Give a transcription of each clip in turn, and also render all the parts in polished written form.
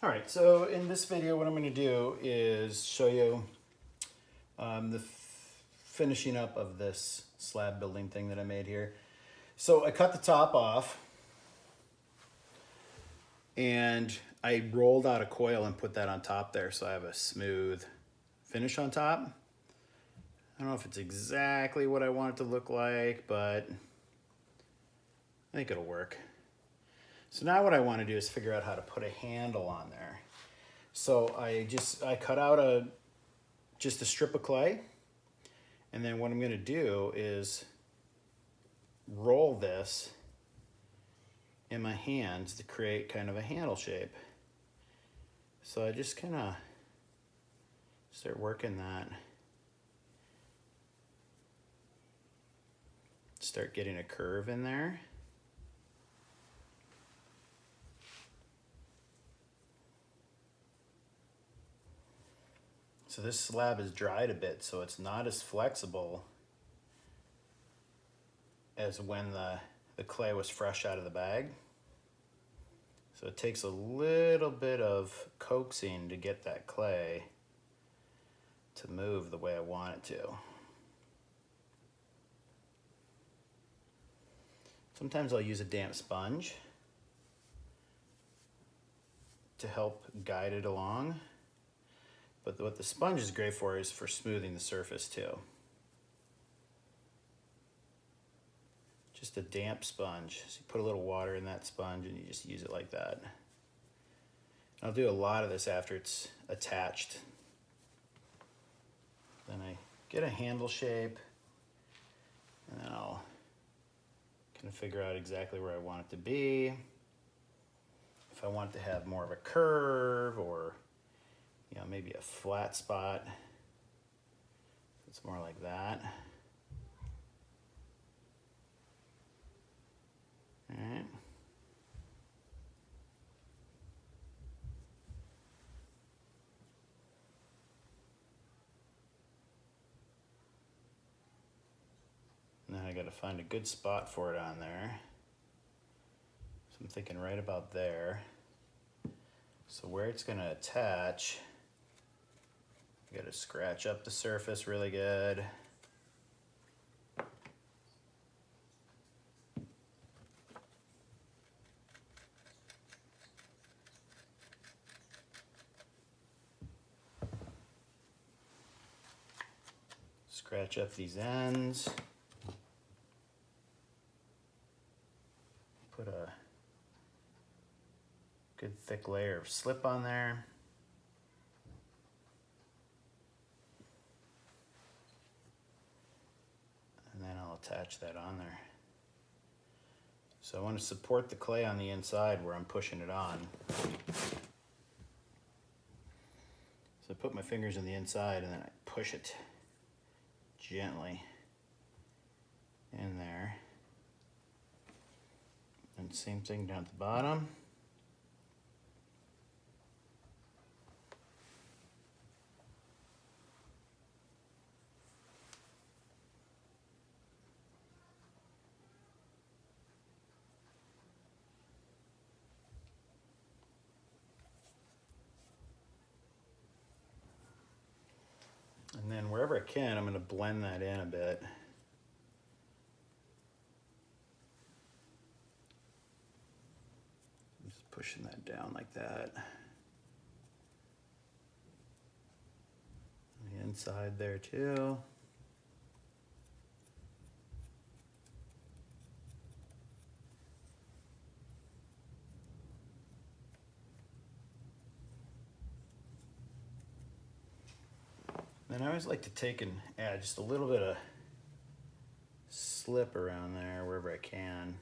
All right, so in this video, what I'm going to do is show you the finishing up of this slab building thing that I made here. So I cut the top off and I rolled out a coil and put that on top there so I have a smooth finish on top. I don't know if it's exactly what I want it to look like, but I think it'll work. So now what I want to do is figure out how to put a handle on there. So I cut out just a strip of clay, and then what I'm going to do is roll this in my hands to create kind of a handle shape. So I just kind of start working that. Start getting a curve in there. So this slab is dried a bit, so it's not as flexible as when the clay was fresh out of the bag. So it takes a little bit of coaxing to get that clay to move the way I want it to. Sometimes I'll use a damp sponge to help guide it along. But what the sponge is great for is for smoothing the surface too. Just a damp sponge. So you put a little water in that sponge and you just use it like that. I'll do a lot of this after it's attached. Then I get a handle shape and then I'll kind of figure out exactly where I want it to be. If I want it to have more of a curve or maybe a flat spot. It's more like that. All right. Now I got to find a good spot for it on there. So I'm thinking right about there. So where it's going to attach, I got to scratch up the surface really good. Scratch up these ends. Put a good thick layer of slip on there. And then I'll attach that on there. So I want to support the clay on the inside where I'm pushing it on. So I put my fingers in the inside and then I push it gently in there. And same thing down at the bottom. And then wherever I can, I'm going to blend that in a bit. Just pushing that down like that. The inside there too. Then I always like to take and add just a little bit of slip around there wherever I can.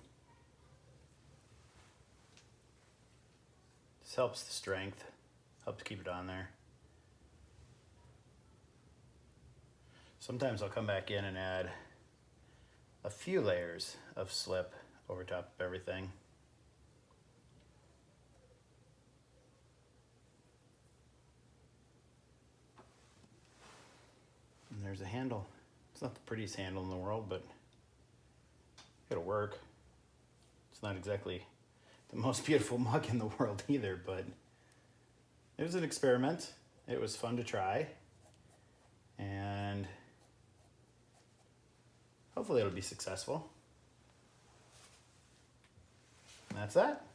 This helps the strength, helps keep it on there. Sometimes I'll come back in and add a few layers of slip over top of everything. And there's a handle. It's not the prettiest handle in the world, but it'll work. It's not exactly the most beautiful mug in the world either, but it was an experiment. It was fun to try. And hopefully it'll be successful. And that's that.